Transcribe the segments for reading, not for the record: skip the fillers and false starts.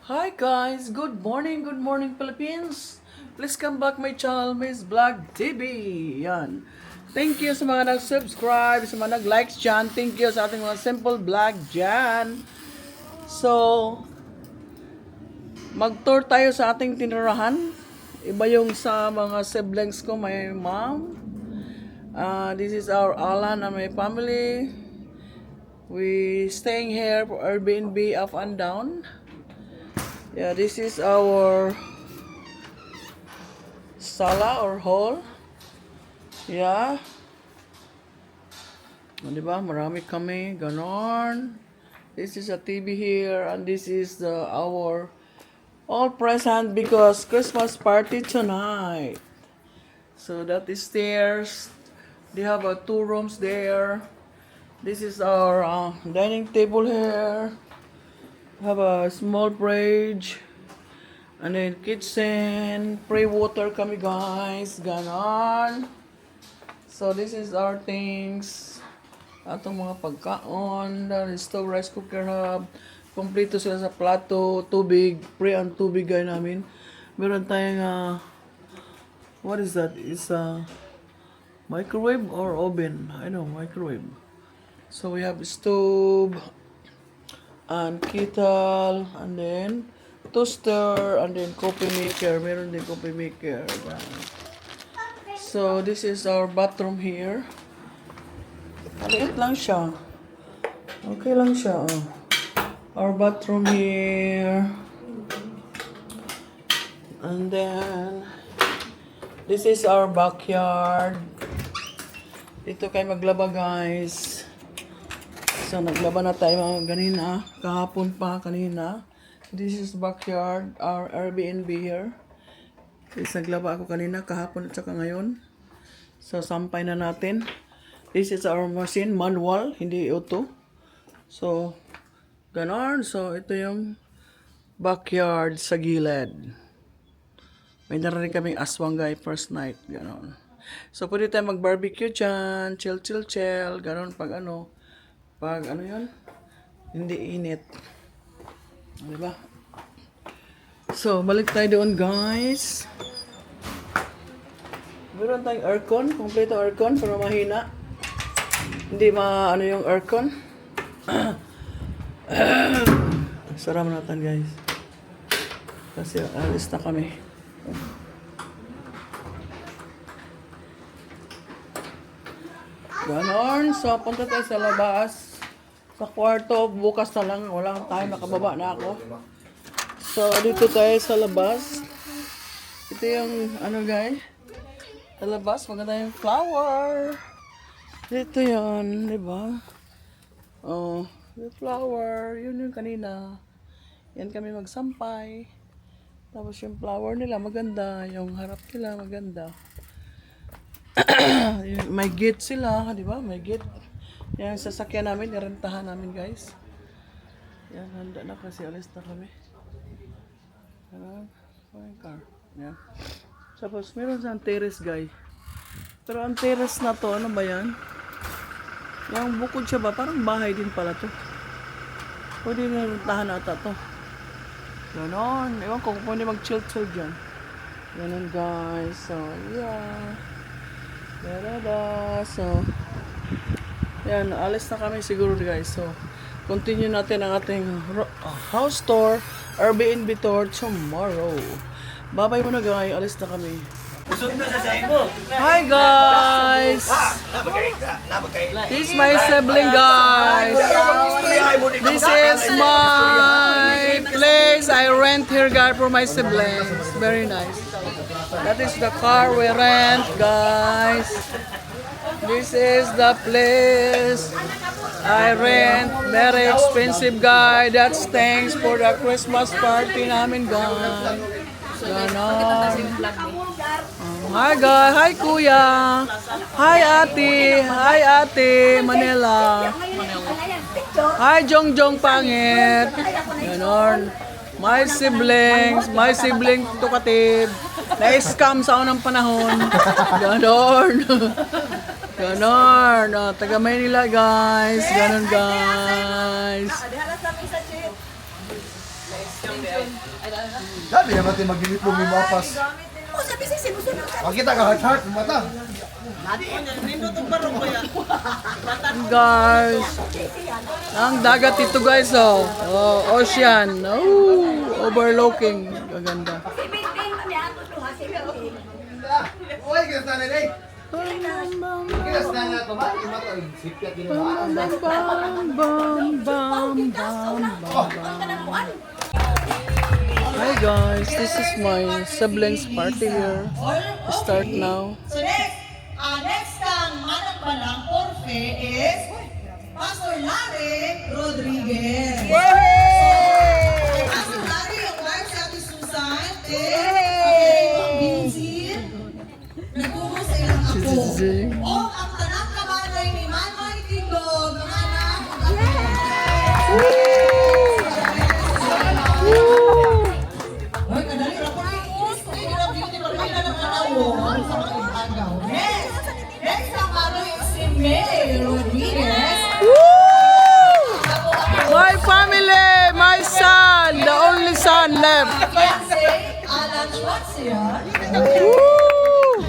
Hi guys, good morning Philippines. Please come back my channel, Miss Vlog TV. Yan. Thank you sa mga nag-subscribe, sa mga nag-likes dyan. Thank you sa ating mga simple vlog dyan. So, mag-tour tayo sa ating tinirahan. Iba yung sa mga siblings ko, my mom. This is our Alan and my family. We staying here for Airbnb up and down. Yeah, this is our sala or hall. Yeah. Di ba? Marami kami. Ganon. This is a TV here. And this is our all present because Christmas party tonight. So that is stairs. They have two rooms there. This is our dining table here. Have a small fridge. And then kitchen, pre-water kami guys, ganon. So this is our things. Atong mga pagkaon, stove, rice cooker hub. Kompleto sila sa plato, tubig, pre ang tubig guys namin. Meron tayong, what is that? It's a microwave or oven? I know, microwave. So we have stove, and kettle, and then toaster, and then coffee maker. Meron din coffee maker. So, this is our bathroom here. Maliit lang siya. Okay lang siya. Oh. Our bathroom here. And then, this is our backyard. Dito kayo maglaba guys. So, naglaba na tayo mga kanina. Kahapon pa kanina. This is backyard, our Airbnb here. Is naglaba ako kanina, kahapon at saka ngayon. So, sampay na natin. This is our machine, manual, hindi auto. So, ganon. So, ito yung backyard sa gilid. May narinig kaming aswang guy first night. Ganon. So, pwede tayo mag-barbecue dyan. Chill. Ganon pag ano yun? Hindi init. Diba? So, balik tayo doon, guys. Meron tayong aircon. Kompleto aircon, pero mahina. Hindi ano yung aircon. Sarap natin, guys. Kasi alis na kami. Ganon. So, punta tayo sa labas. Sa kwarto, bukas na lang. Walang time, nakababa na ako. So, dito tayo sa labas. Ito yung, guys. Sa labas, maganda yung flower. Dito yun, di ba? Oh, yung flower. Yun yung kanina. Yan kami magsampay. Tapos yung flower nila, maganda. Yung harap nila, maganda. May gate sila, di ba? May gate. Yan, sasakyan namin, irentahan namin, guys. Yan, handa na kasi alis na kami. Yan, may car. Yan. Tapos, meron siyang terrace, guys. Pero ang terrace na to, ano ba yan? Yung bukod siya ba? Parang bahay din pala to. Pwede na rentahan ata to. Ganon. Ewan ko kung pwede mag-chill dyan. Ganon, guys. So, yeah. So, yan, alis na kami siguro guys. So, continue natin ang ating house tour, Airbnb tour tomorrow. Bye-bye muna guys, alis na kami. Hi guys! This is my sibling guys. This is my place. I rent here guys for my siblings. Very nice. That is the car we rent guys. This is the place I rent. Very expensive guy. That's thanks for the Christmas party namin guys. Ganon. Hi guys. Hi kuya. Hi ate. Hi ate. Manila. Hi Jongjong Pangit. Ganon. My sibling tukatib. Na-scam sa unang panahon. Ganon. Ganon. Taga Maynila guys. Ganon guys. Sabi naman tayo mag-init mo may mapas. Oh, sabi siya sinusunod ka. Makita ka heart ng mata. Guys, ang dagat ito guys, oh. Oh, ocean. Oh, overlooking. Gaganda. Si Bing kami ato to ha, si Bing. Uy, kinas na nila eh. Kinas na nga ito ba? Yung mata, sipyat din ba? Bam, bam, bam, bam, bam. Hi guys, this is my siblings party here. Start now. So next kang manang balang orfe is Pastor Larry Rodriguez. Yay! Pastor Larry, yung wife si Ate Susan, ang busy. Nagtungo sa ilang ako. O ang tanang kabanay ni Manoy Tindog, ang anak, ang Hoy, kadali ra ko rin. Hindi na beauty pagkaila ng anawon sa mga agaw. Next ang ano yung si May Rodriguez. My family, my son, the only son left. Fiancé, Alan Schwartzian. Woo!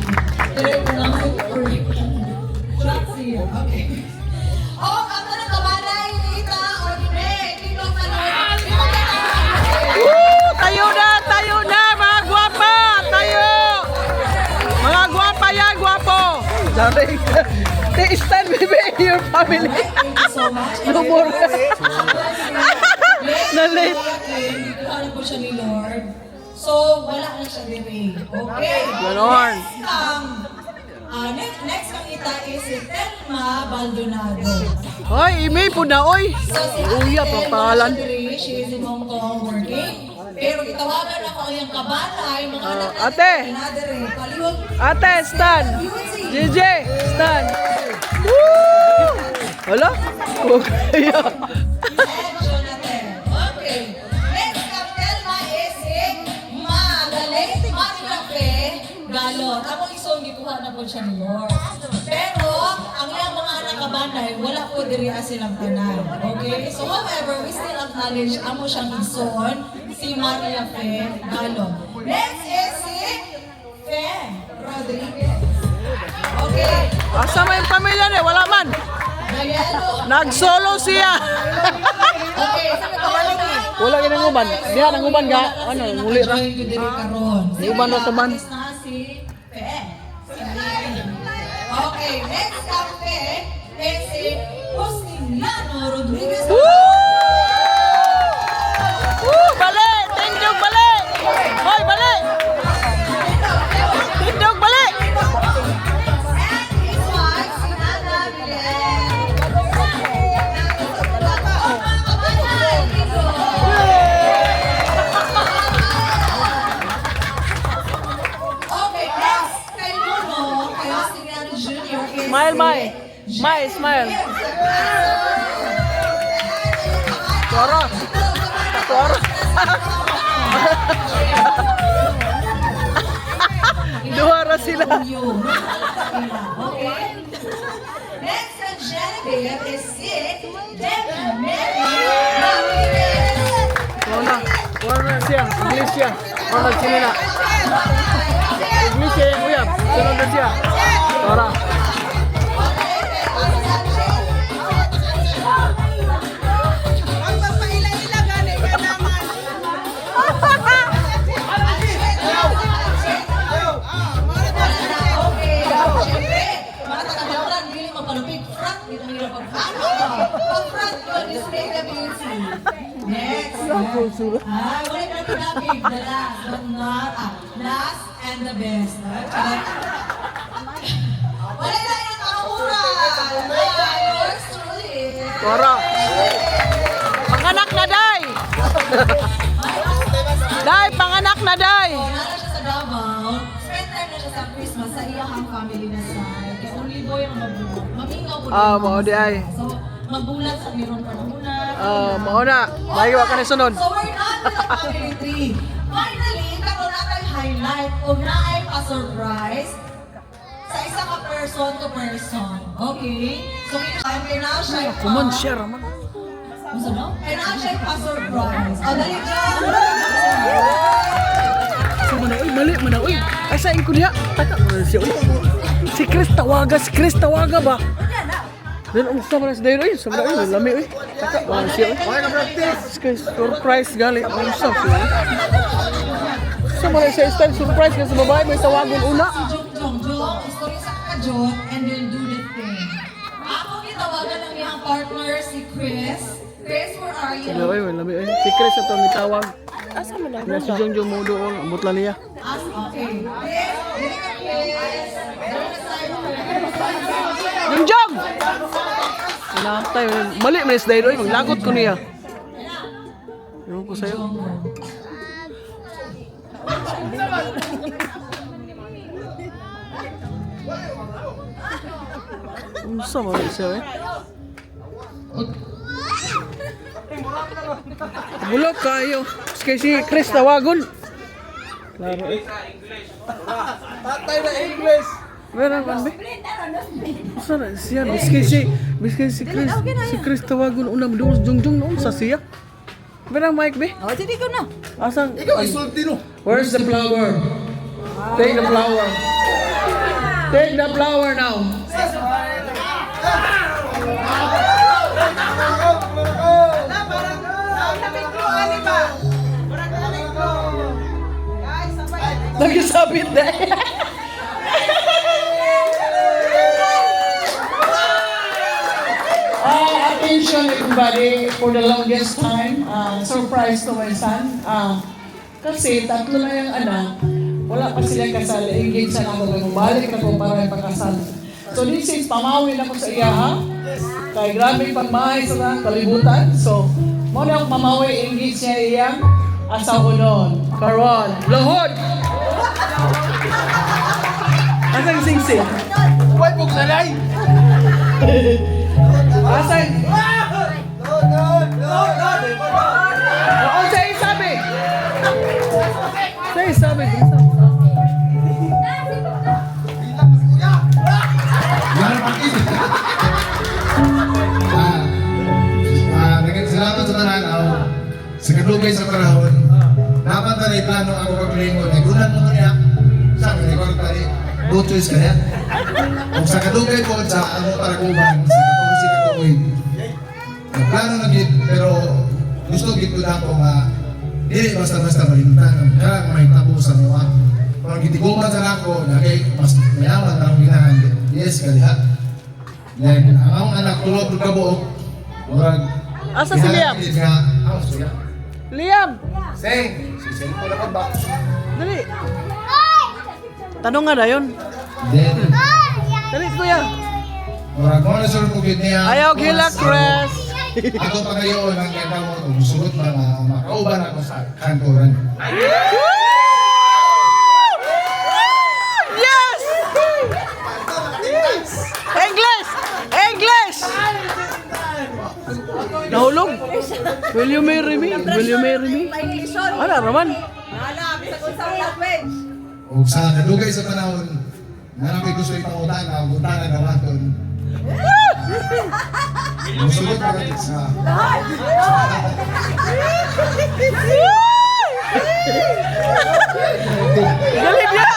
Schwartzian, okay. Oh, ang tanong kabanay, Nita or ni May. Tindog na lang. Woo! Tayo na, mga gwapa, tayo! Mga gwapa yan, gwapo! Sorry. They stand with me, your family. Thank you so much. No more. Na-late. Ano po siya ni Lord. So, wala na siya din. Okay. Ganon. Next ang kita is si Telma Baldonado. Hoy, imi po na, oy. So, si Uya, Ate papalan. Telma, she is in Hong Kong working. Pero itawagan ako ang iyang kabanay, mga anak ate. Nadere, palihog. Ate, stand. JJ, stand. Woo! Wala? Huwag kaya. And Jonathan. Okay. Next ang Telma is si Magaling Marilafe Galot. Ako isong gikuha na po siya ni Lord. Pero, ang iyang mga anak kabanay, wala po diri silang tanan. Okay? So, however, we still acknowledge amo siyang ison, si Marilafe Galot. Next is si Fe Rodriguez. Okay. Asa may pamilya ni? Wala man. Nayelo. Nag-solo siya. Okay. Wala ka nang uban. Diya, nang uban ka. Ano, muli ra. Join ko diri karon. Di uban na sa ban. Si Pe. Okay, next up Pe is si Justiniano Rodriguez. Balik! Tindog balik! Hoy, balik! Tindog balik! And his wife, si Nana Milen. Okay, next kay Nuno, kay Justiniano Jr. is Smile, Mai. Mai, smile. Suara. Suara. Duwara sila. Okay? Next ang Genevieve is si Debbie Mary Ramirez. Wala. Wala siya. English siya. Wala sila na. English siya yung uyab. Sunod na siya. Suara. Next. Wala na tinapig. The last, but not last and the best. Wala na yung kakuran. Yours truly. Suara. Panganak na, Day! Day, panganak na, Day! Nara siya sa Davao. Spend time na siya sa Christmas sa iyahang family na side. Kaya only boy ang mabulat. Mamingaw po Ah, mao di ay. So, magbulat sa meron pa na muna. Mauna. Layo ka na sunod. So, we're done with the family tree. Finally, karoon na tayo highlight kung na ay pa-surprise sa isa ka person to person. Okay? So, time kayo na siya. Kuman siya, Raman. Gusto no? Kailangan siya pa-surprise. O, dali dyan! So mana oy, mali mana oy. Asa ko niya? Taka siya oy. Si Chris tawaga ba? Dan unsa man sa dayo oy, sa oy, lami oy. Taka siya oy. Okay na practice. Surprise gali. Unsa siya? Sa man siya style surprise kasi babae may tawagon una. Jong, istorya sa kajot, and then do the thing. Ako gitawagan ng iyang partner, si Chris. Chris, where are you? Oy, lami oy. Si Chris ato gitawag. Asa man na? Si Jongjong mo doon, ambot lang niya. Okay. Chris, Jongjong! Natay, mali man sa dayo oy, maglagot ko niya. Ewan ko sa'yo. Unsa man siya eh? Bulok kayo. Kaya si Chris tawagon. Klaro eh. Tatay na English. Meron man be? Unsa na siya? Biskay si Chris tawagon unang doon Jongjong noon sa siya. Meron mic be? O, sige ko na. Asang? Ikaw isulti no. Where's the flower? Take the flower. Take the flower now. Nagsabit na. Attention everybody for the longest time. Surprise to my son. Kasi tatlo na yung anak. Wala pa sila kasal. Engage na ako. Bumalik na ko para ipakasal. So this is pamawin ako sa iya ha. Kay grabe pagmahay sa kalibutan. So, mo na akong pamawi. Engage niya iyang asawa nun. Karon. Lohod! Asang sing-sing? Why po sanay? Asang? No. Oo, sa'yo sabi! Sa'yo sabi. Yan ang pag-ibig. Salamat sa tananaw. Sa kadugay sa panahon, dapat na rin plano ako paglingon. Nagunan mo niya. Sa akin, ikaw tali. No choice ka niya. Kung sa kadugay po, sa ano para kuban, sa katuloy ka tukoy. Nagplano na gid, pero gusto gid ko na ako nga dili basta-basta malimtan. Kaya may tabo sa mga. Kung gitiguman sa ako, na kay mas mayaman na akong ginahan. Yes, kaliha. Then, ang akong anak tulog ng kabuok, murag, Asa si Liam? Liam! Sing. Sisil po na ba? Dali! Tanong nga na yun. Then, Dali, kuya! murag, kung ano sure po gid niya. Ayaw gila, Chris! Ako pa ngayon, ang ganda mo, kung sugot ba na makauban ako sa kantoran. Yes! English! English! Nahulog? Will you marry me? Will you marry me? Ano naman? O sa kadugay sa panahon, naramay gusto ipangutan na, buntanan na waton. Musugot pa rin sa... Dali niya!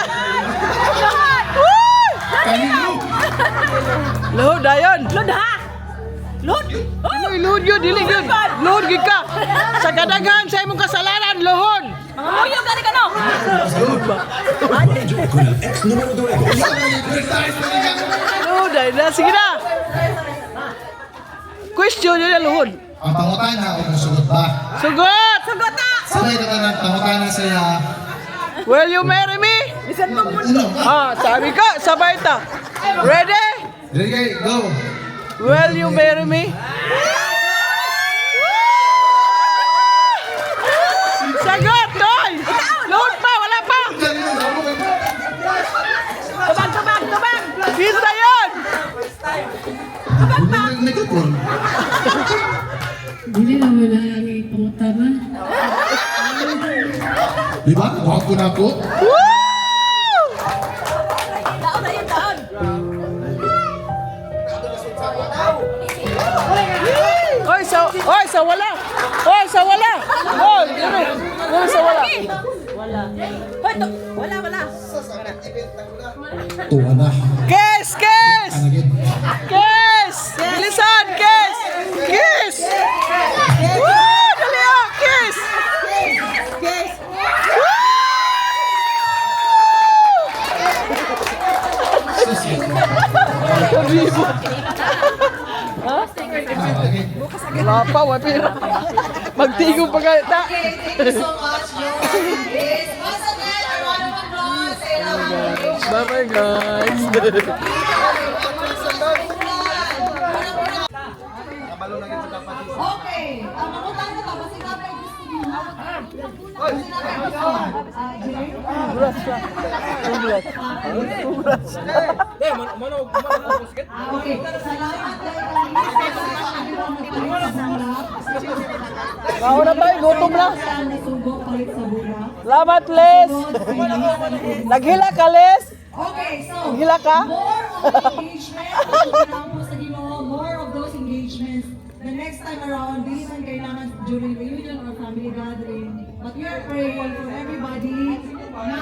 Kanino? Load, dayon! Lod ha? Lod? Ay, load yun, dili yun! Load gid ka! Sa kadaghan sa imong kasalanan, load! Mga muyo, gani ka no? Load ba? Load, ay na, sige na! Question yun na, load! Ang pangutan na, o musugot ba? Sugot! Sagot na! Sabay ka na, pangutan na siya. Will you marry me? Bisan mo mo. Sabi ka, sabay ta. Ready? Ready, go! Will you marry me? Sagot, Toy! Load pa, wala pa! Tubag! Bisa yun! Nagkakul. Dili na wala ang ipangutana. Di ba? Huwag ko na ako. Woo! Taon na yun, taon. Oy, sa wala. Hoy, sa wala. Hoy, dili sa wala. Hoy, wala. Tuwa na. Kiss, kiss. Anagin. Kiss! Bilisan, kiss! Kiss! Woo! Dali ah, kiss! Kiss! Wala pa, wapira. Magtigong pa kayo. Ta. Thank you so much, George. Yes, once again, a round of applause sa ilang Bye-bye, guys. Okay, ang mamutang na tapos sinabay gusto niyo. Sinabay gusto Jay? Okay, salamat Kao na tayo, gutom na. Nasugo palit sa bura. Salamat, Les. Naghila ka, Les. Okay, so Naghila ka? more of engagement. Kailangan mo sa Ginoo, more of those engagements. The next time around, hindi man kailangan during reunion or family gathering. But we are praying for everybody na